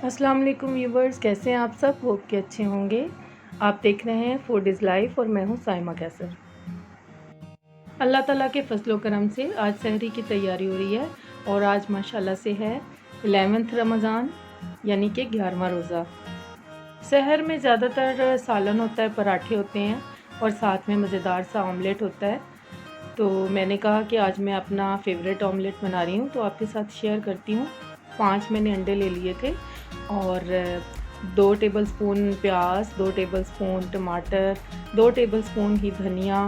अस्सलाम वालेकुम व्यूवर्स, कैसे हैं आप सब? होप के अच्छे होंगे। आप देख रहे हैं फूड इज़ लाइफ और मैं हूं साइमा कैसर। अल्लाह ताला के फजलो करम से आज सहरी की तैयारी हो रही है और आज माशाल्लाह से है 11th रमज़ान यानी कि 11वां रोज़ा। सहर में ज़्यादातर सालन होता है, पराठे होते हैं और साथ में मज़ेदार सा ऑमलेट होता है। तो मैंने कहा कि आज मैं अपना फेवरेट ऑमलेट बना रही हूँ तो आपके साथ शेयर करती हूँ। 5 मैंने अंडे ले लिए थे और 2 टेबलस्पून प्याज, 2 टेबलस्पून टमाटर, 2 टेबलस्पून ही धनिया,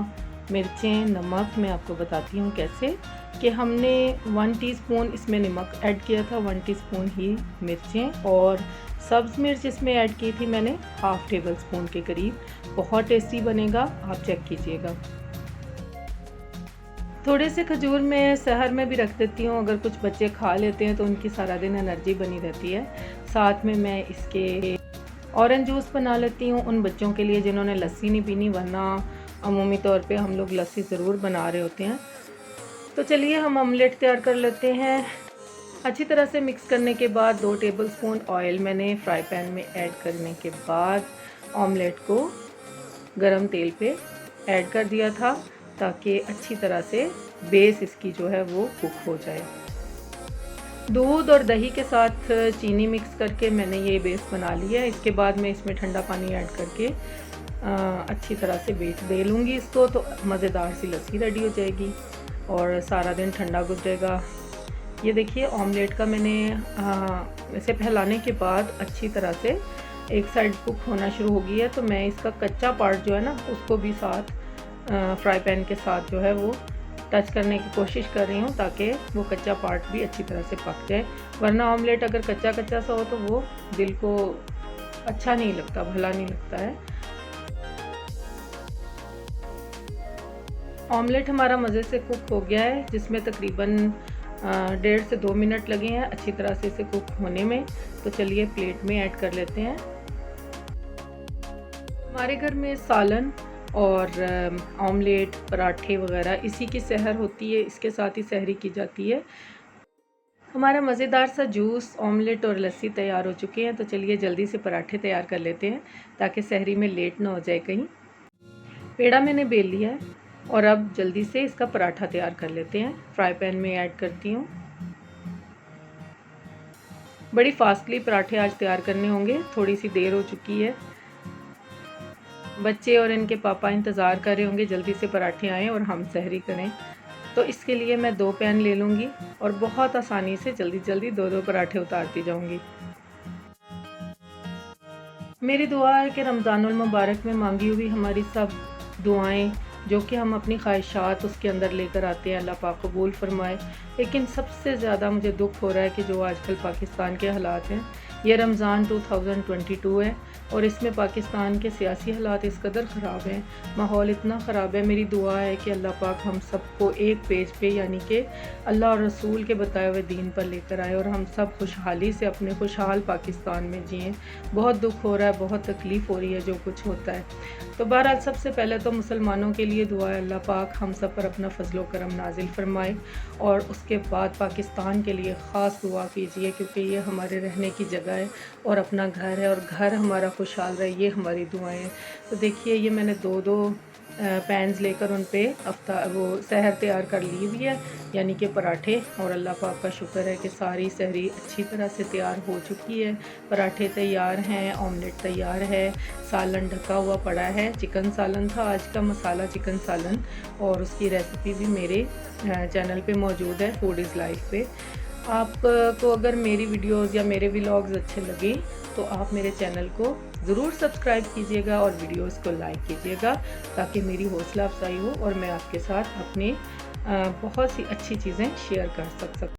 मिर्चें, नमक। मैं आपको बताती हूँ कैसे कि हमने 1 टीस्पून इसमें नमक ऐड किया था, 1 टीस्पून ही मिर्चें और सब्ज़ मिर्च इसमें ऐड की थी मैंने हाफ़ टेबल स्पून के करीब। बहुत टेस्टी बनेगा, आप चेक कीजिएगा। थोड़े से खजूर मैं सहर में भी रख देती हूँ, अगर कुछ बच्चे खा लेते हैं तो उनकी सारा दिन एनर्जी बनी रहती है। साथ में मैं इसके ऑरेंज जूस बना लेती हूँ उन बच्चों के लिए जिन्होंने लस्सी नहीं पीनी, वरना अमूमी तौर पे हम लोग लस्सी ज़रूर बना रहे होते हैं। तो चलिए हम ऑमलेट तैयार कर लेते हैं। अच्छी तरह से मिक्स करने के बाद 2 टेबलस्पून ऑयल मैंने फ्राई पैन में ऐड करने के बाद ऑमलेट को गरम तेल पे ऐड कर दिया था ताकि अच्छी तरह से बेस इसकी जो है वो कुक हो जाए। दूध और दही के साथ चीनी मिक्स करके मैंने ये बेस बना लिया है। इसके बाद मैं इसमें ठंडा पानी ऐड करके अच्छी तरह से बेस दे लूँगी इसको, तो मज़ेदार सी लस्सी रेडी हो जाएगी और सारा दिन ठंडा गुजरेगा। ये देखिए ऑमलेट का मैंने इसे फैलाने के बाद अच्छी तरह से एक साइड कुक होना शुरू हो गई है, तो मैं इसका कच्चा पार्ट जो है ना उसको भी साथ फ्राई पैन के साथ जो है वो टच करने की कोशिश कर रही हूँ ताकि वो कच्चा पार्ट भी अच्छी तरह से पक जाए। वरना ऑमलेट अगर कच्चा कच्चा सा हो तो वो दिल को अच्छा नहीं लगता, भला नहीं लगता है। ऑमलेट हमारा मज़े से कुक हो गया है, जिसमें तकरीबन 1.5 से 2 मिनट लगे हैं अच्छी तरह से इसे कुक होने में। तो चलिए प्लेट में ऐड कर लेते हैं। हमारे घर में सालन और ऑमलेट, पराठे वगैरह इसी की सहर होती है, इसके साथ ही सहरी की जाती है। हमारा मज़ेदार सा जूस, ऑमलेट और लस्सी तैयार हो चुके हैं। तो चलिए जल्दी से पराठे तैयार कर लेते हैं ताकि सहरी में लेट ना हो जाए कहीं। पेड़ा मैंने बेल लिया है और अब जल्दी से इसका पराठा तैयार कर लेते हैं। फ्राई पैन में ऐड करती हूँ। बड़ी फास्टली पराठे आज तैयार करने होंगे, थोड़ी सी देर हो चुकी है। बच्चे और इनके पापा इंतज़ार कर रहे होंगे जल्दी से पराठे आएँ और हम सहरी करें। तो इसके लिए मैं 2 पैन ले लूँगी और बहुत आसानी से जल्दी जल्दी 2-2 पराठे उतारती जाऊँगी। मेरी दुआ है कि रमज़ानुल मुबारक में मांगी हुई हमारी सब दुआएं जो कि हम अपनी ख्वाहिशात उसके अंदर लेकर आते हैं, अल्लाह पाक कबूल फरमाए। लेकिन सबसे ज़्यादा मुझे दुख हो रहा है कि जो आजकल पाकिस्तान के हालात हैं, ये रमज़ान 2022 है और इसमें पाकिस्तान के सियासी हालात इस कदर ख़राब हैं, माहौल इतना ख़राब है। मेरी दुआ है कि अल्लाह पाक हम सबको एक पेज पे यानी कि अल्लाह और रसूल के बताए हुए दीन पर लेकर आए और हम सब खुशहाली से अपने खुशहाल पाकिस्तान में जिएँ। बहुत दुख हो रहा है, बहुत तकलीफ़ हो रही है जो कुछ होता है। तो बहरहाल सबसे पहले तो मुसलमानों के लिए दुआ है अल्लाह पाक हम सब पर अपना फजलो करम नाजिल फरमाए और उसके बाद पाकिस्तान के लिए ख़ास दुआ कीजिए क्योंकि ये हमारे रहने की जगह है और अपना घर है और घर हमारा खुशहाल रहे, ये हमारी दुआएं हैं। तो देखिए ये मैंने 2-2 पैन्स लेकर उन पे वो सहर तैयार कर ली हुई है यानी कि पराठे, और अल्लाह पाक का शुक्र है कि सारी सहरी अच्छी तरह से तैयार हो चुकी है। पराठे तैयार हैं, ऑमलेट तैयार है, सालन ढका हुआ पड़ा है। चिकन सालन था आज का, मसाला चिकन सालन, और उसकी रेसिपी भी मेरे चैनल पे मौजूद है फूड इज़ लाइफ पे। आपको अगर मेरी वीडियोस या मेरे व्लॉग्स अच्छे लगे तो आप मेरे चैनल को ज़रूर सब्सक्राइब कीजिएगा और वीडियोस को लाइक कीजिएगा ताकि मेरी हौसला अफजाई हो और मैं आपके साथ अपनी बहुत सी अच्छी चीज़ें शेयर कर सकूँ।